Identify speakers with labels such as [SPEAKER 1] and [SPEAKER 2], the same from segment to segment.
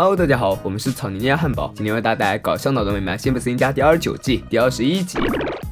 [SPEAKER 1] Hello， 大家好，我们是草泥捏汉堡，今天为大家带来搞笑脑洞美漫辛普森家第29季第21集。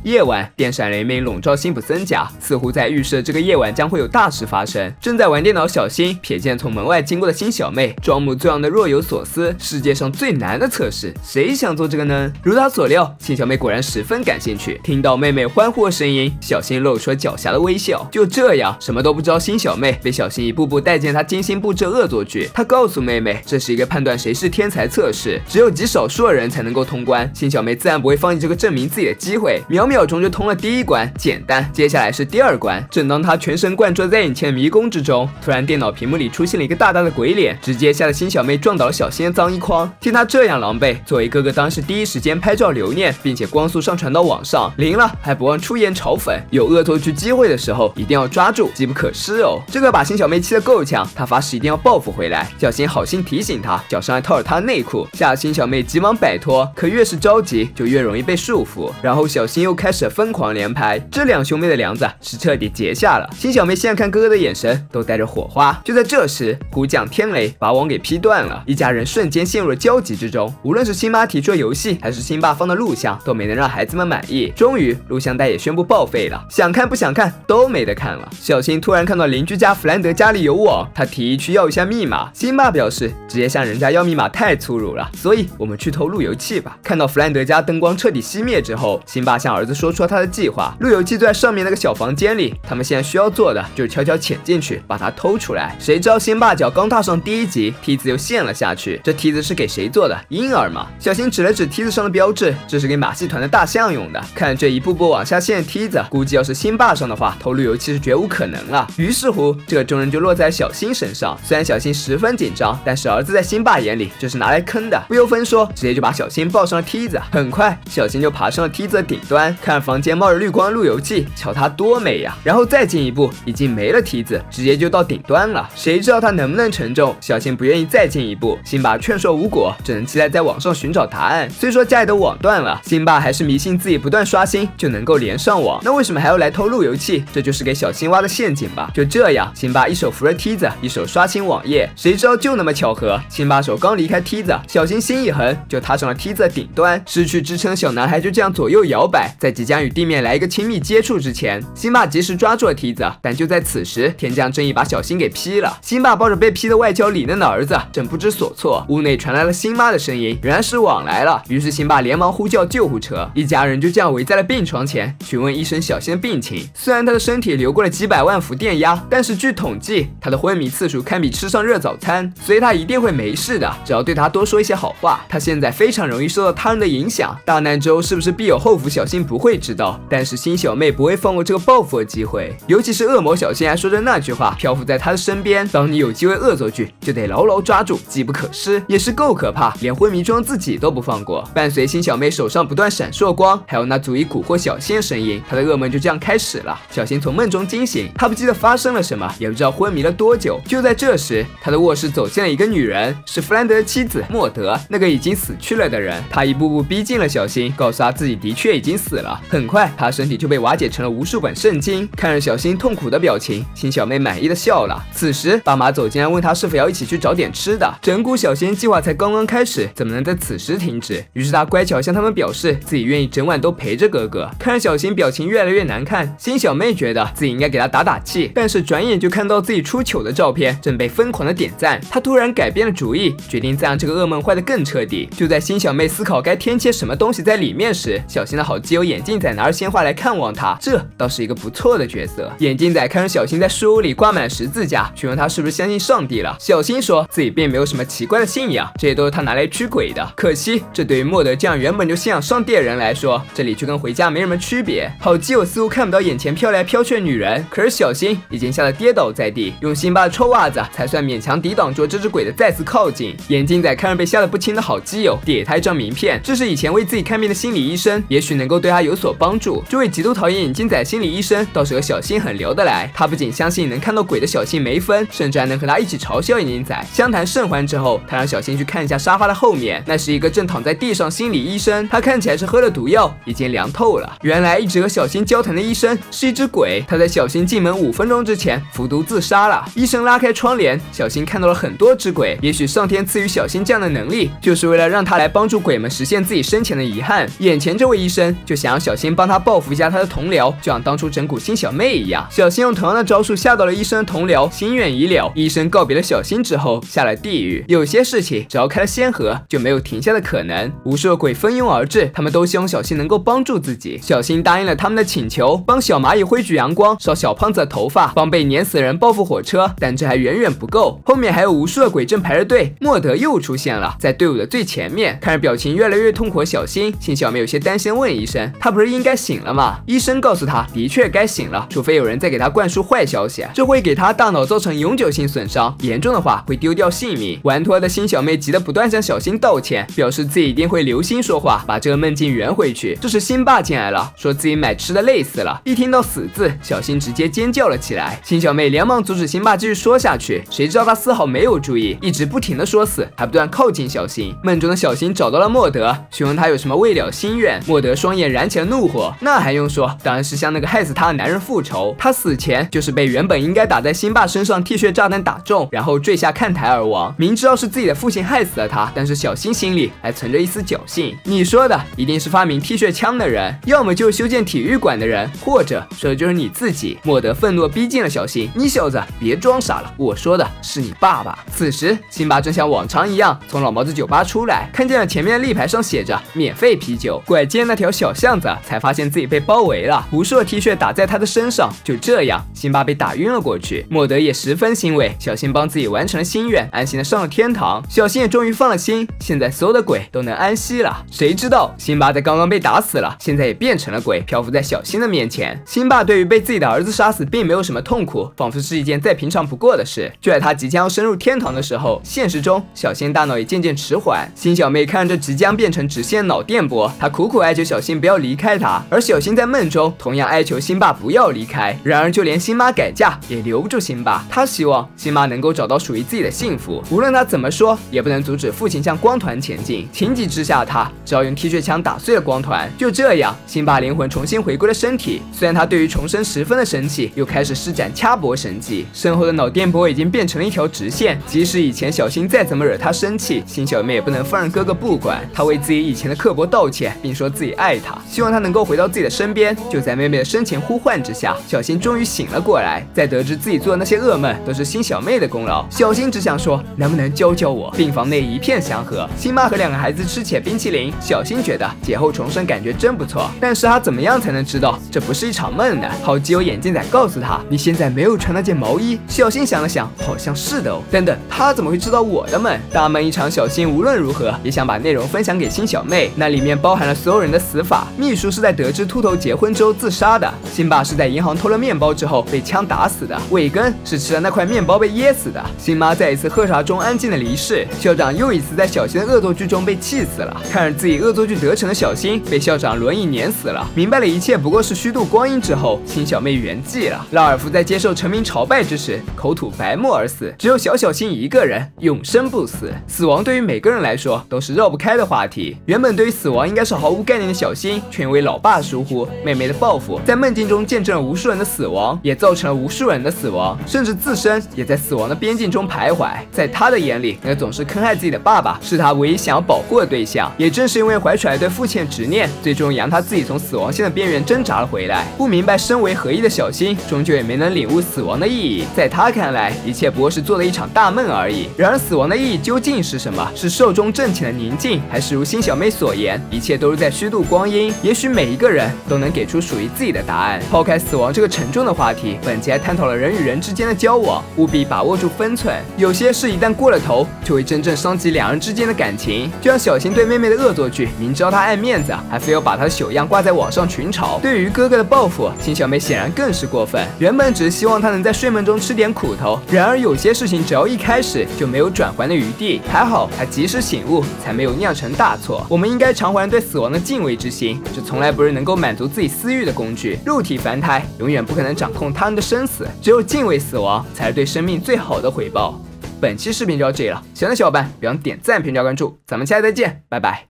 [SPEAKER 1] 夜晚，电闪雷鸣笼罩辛普森家，似乎在预示这个夜晚将会有大事发生。正在玩电脑小新瞥见从门外经过的辛小妹，装模作样的若有所思。世界上最难的测试，谁想做这个呢？如他所料，辛小妹果然十分感兴趣。听到妹妹欢呼的声音，小新露出了狡黠的微笑。就这样，什么都不知道辛小妹被小新一步步带进他精心布置的恶作剧。他告诉妹妹，这是一个判断谁是天才测试，只有极少数的人才能够通关。辛小妹自然不会放弃这个证明自己的机会，秒钟就通了第一关，简单。接下来是第二关。正当他全神贯注在眼前的迷宫之中，突然电脑屏幕里出现了一个大大的鬼脸，直接吓得辛小妹撞倒了小新的脏衣筐。听他这样狼狈，作为哥哥当然是第一时间拍照留念，并且光速上传到网上。灵了还不忘出言嘲讽，有恶作剧机会的时候一定要抓住，机不可失哦。这个把辛小妹气得够呛，他发誓一定要报复回来。小新好心提醒他，脚上还套着他的内裤，吓得辛小妹急忙摆脱，可越是着急就越容易被束缚。然后小新又开始疯狂连拍，这两兄妹的梁子是彻底结下了。辛小妹现在看哥哥的眼神都带着火花。就在这时，忽降天雷把网给劈断了，一家人瞬间陷入了焦急之中。无论是辛妈提出的游戏，还是辛爸放的录像，都没能让孩子们满意。终于，录像带也宣布报废了，想看不想看都没得看了。小新突然看到邻居家弗兰德家里有网，他提议去要一下密码。辛爸表示，直接向人家要密码太粗鲁了，所以我们去偷路由器吧。看到弗兰德家灯光彻底熄灭之后，辛爸向儿子说出了他的计划。路由器就在上面那个小房间里，他们现在需要做的就是悄悄潜进去把它偷出来。谁知道辛爸脚刚踏上第一级，梯子又陷了下去。这梯子是给谁做的？婴儿吗？小新指了指梯子上的标志，这是给马戏团的大象用的。看这一步步往下陷的梯子，估计要是辛爸上的话，偷路由器是绝无可能了。于是乎，这个重任就落在小新身上。虽然小新十分紧张，但是儿子在辛爸眼里这是拿来坑的，不由分说，直接就把小新抱上了梯子。很快，小新就爬上了梯子的顶端，看房间冒着绿光的路由器，瞧它多美呀！然后再进一步，已经没了梯子，直接就到顶端了。谁知道它能不能承重？小新不愿意再进一步，辛爸劝说无果，只能期待在网上寻找答案。虽说家里的网断了，辛爸还是迷信自己不断刷新就能够连上网。那为什么还要来偷路由器？这就是给小新挖的陷阱吧。就这样，辛爸一手扶着梯子，一手刷新网页。谁知道就那么巧合，辛爸手刚离开梯子，小新心一横就踏上了梯子的顶端。失去支撑的小男孩就这样左右摇摆，在即将与地面来一个亲密接触之前，辛爸及时抓住了梯子。但就在此时，天降正义把小新给劈了。辛爸抱着被劈得外焦里嫩的儿子，正不知所措。屋内传来了辛妈的声音，原来是网来了。于是辛爸连忙呼叫救护车，一家人就这样围在了病床前，询问医生小新的病情。虽然他的身体流过了几百万伏电压，但是据统计，他的昏迷次数堪比吃上热早餐，所以他一定会没事的，只要对他多说一些好话。他现在非常容易受到他人的影响，大难之后是不是必有后福，小新不会知道，但是辛小妹不会放过这个报复的机会。尤其是恶魔小新还说着那句话，漂浮在他的身边，当你有机会恶作剧，就得牢牢抓住，机不可失，也是够可怕，连昏迷中自己都不放过。伴随辛小妹手上不断闪烁光，还有那足以蛊惑小新的声音，他的噩梦就这样开始了。小新从梦中惊醒，他不记得发生了什么，也不知道昏迷了多久。就在这时，他的卧室走进了一个女人，是弗兰德的妻子莫德，那个已经死去了的人。他一步步逼近了小新，告诉他自己的确已经死了。很快，他身体就被瓦解成了无数本圣经。看着小新痛苦的表情，辛小妹满意的笑了。此时，爸妈走进来问他是否要一起去找点吃的。整蛊小新计划才刚刚开始，怎么能在此时停止？于是他乖巧向他们表示自己愿意整晚都陪着哥哥。看着小新表情越来越难看，辛小妹觉得自己应该给他打打气，但是转眼就看到自己出糗的照片正被疯狂的点赞。他突然改变了主意，决定再让这个噩梦坏得更彻底。就在辛小妹思考该添些什么东西在里面时，小新的好基友眼镜仔拿着鲜花来看望他，这倒是一个不错的角色。眼镜仔看着小新在书屋里挂满十字架，询问他是不是相信上帝了。小新说自己并没有什么奇怪的信仰，这些都是他拿来驱鬼的。可惜这对于莫德这样原本就信仰上帝的人来说，这里就跟回家没什么区别。好基友似乎看不到眼前飘来飘去的女人，可是小新已经吓得跌倒在地，用辛巴的臭袜子才算勉强抵挡住这只鬼的再次靠近。眼镜仔看着被吓得不轻的好基友，递给他一张名片，这是以前为自己看病的心理医生，也许能够对他有有所帮助。这位极度讨厌眼镜仔心理医生倒是和小新很聊得来，他不仅相信能看到鬼的小新没分，甚至还能和他一起嘲笑眼镜仔。相谈甚欢之后，他让小新去看一下沙发的后面，那是一个正躺在地上心理医生，他看起来是喝了毒药，已经凉透了。原来一直和小新交谈的医生是一只鬼，他在小新进门5分钟之前服毒自杀了。医生拉开窗帘，小新看到了很多只鬼，也许上天赐予小新这样的能力，就是为了让他来帮助鬼们实现自己生前的遗憾。眼前这位医生就想让小新帮他报复一下他的同僚，就像当初整蛊辛小妹一样。小新用同样的招数吓到了医生的同僚，心愿已了。医生告别了小新之后下了地狱。有些事情只要开了先河，就没有停下的可能。无数的鬼蜂拥而至，他们都希望小新能够帮助自己。小新答应了他们的请求，帮小蚂蚁挥举阳光，烧小胖子的头发，帮被碾死的人报复火车。但这还远远不够，后面还有无数的鬼正排着队。莫德又出现了，在队伍的最前面。看着表情越来越痛苦的小新，辛小妹有些担心问医生，他不是应该醒了吗？医生告诉他，的确该醒了，除非有人再给他灌输坏消息，这会给他大脑造成永久性损伤，严重的话会丢掉性命。玩脱的辛小妹急得不断向小新道歉，表示自己一定会留心说话，把这个梦境圆回去。这时辛爸进来了，说自己买吃的累死了。一听到死字，小新直接尖叫了起来。辛小妹连忙阻止辛爸继续说下去，谁知道他丝毫没有注意，一直不停的说死，还不断靠近小新。梦中的小新找到了莫德，询问他有什么未了心愿。莫德双眼燃起了怒火，那还用说，当然是向那个害死他的男人复仇。他死前就是被原本应该打在辛爸身上 T 恤炸弹打中，然后坠下看台而亡。明知道是自己的父亲害死了他，但是小新心里还存着一丝侥幸。你说的一定是发明 T 恤枪的人，要么就是修建体育馆的人，或者说的就是你自己。莫德愤怒逼近了小新，你小子别装傻了，我说的是你爸爸。此时辛巴正像往常一样从老毛子酒吧出来，看见了前面的立牌上写着免费啤酒，拐进那条小巷子，才发现自己被包围了，无数的 T 恤打在他的身上。就这样，辛巴被打晕了过去。莫德也十分欣慰，小新帮自己完成了心愿，安心的上了天堂。小新也终于放了心，现在所有的鬼都能安息了。谁知道辛巴在刚刚被打死了，现在也变成了鬼，漂浮在小新的面前。辛巴对于被自己的儿子杀死并没有什么痛苦，仿佛是一件再平常不过的事。就在他即将要升入天堂的时候，现实中小新大脑也渐渐迟缓。辛小妹看着即将变成直线脑电波，她苦苦哀求小新不要离开她，而小新在梦中同样哀求辛爸不要离开。然而就连辛妈改嫁也留不住辛爸，他希望辛妈能够找到属于自己的幸福，无论他怎么说也不能阻止父亲向光团前进。情急之下，他只好用 T 恤枪打碎了光团。就这样，辛爸灵魂重新回归了身体。虽然他对于重生十分的生气，又开始施展掐脖神技，身后的脑电波已经变成了一条直线。即使以前小新再怎么惹他生气，辛小妹也不能放任哥哥不管。他为自己以前的刻薄道歉，并说自己爱他，希望他能够回到自己的身边。就在妹妹的生前呼唤之下，小新终于醒了过来。在得知自己做的那些噩梦都是辛小妹的功劳，小新只想说能不能教教我。病房内一片祥和，辛妈和2个孩子吃起了冰淇淋。小新觉得劫后重生感觉真不错，但是他怎么样才能知道这不是一场梦呢？好基友眼镜仔告诉他，你现在没有穿那件毛衣。小新想了想，好像是的哦。等等，他怎么会知道我的梦？大梦一场，小新无论如何也想把内容分享给辛小妹，那里面包含了所有人的死法。秘书是在得知秃头结婚之后自杀的，辛爸是在银行偷了面包之后被枪打死的，伟根是吃了那块面包被噎死的。辛妈在一次喝茶中安静的离世，校长又一次在小新的恶作剧中被气死了。看着自己恶作剧得逞的小新被校长轮椅碾死了，明白了一切不过是虚度光阴之后，辛小妹圆寂了。拉尔夫在接受臣民朝拜之时口吐白沫而死，只有小新一个人永生不死。死亡对于每个人来说都是绕不开的话题。原本对于死亡应该是毫无概念的小新，却因为老爸疏忽、妹妹的报复，在梦境中见证了无数人的死亡，也造成了无数人的死亡，甚至自身也在死亡的边境中徘徊。在他的眼里，那个总是坑害自己的爸爸是他唯一想要保护的对象。也正是因为怀揣对父亲的执念，最终让他自己从死亡线的边缘挣扎了回来。不明白身为合一的小新，终究也没能领悟死亡的意义。在他看来，一切不过是做了一场大梦而已。然而死亡的意义究竟是什么？是寿终正寝的宁静，还是如辛小妹所言，一切都是在虚度光阴？也许每一个人都能给出属于自己的答案。抛开死亡这个沉重的话题，本集还探讨了人与人之间的交往，务必把握住分寸。有些事一旦过了头，就会真正伤及2人之间的感情。就像小新对妹妹的恶作剧，明知道她爱面子，还非要把她的朽样挂在网上群嘲。对于哥哥的报复，辛小妹显然更是过分。原本只是希望他能在睡梦中吃点苦头，然而有些事情只要一开始就没有转圜的余地。还好他及时醒悟，才没有酿成大错。我们应该偿还对死亡的敬畏之心，这从来不是能够满足自己私欲的工具。肉体凡胎永远不可能掌控他人的生死，只有敬畏死亡，才是对生命最好的回报。本期视频就到这里了，喜欢的小伙伴别忘点赞、评论、关注，咱们下期再见，拜拜。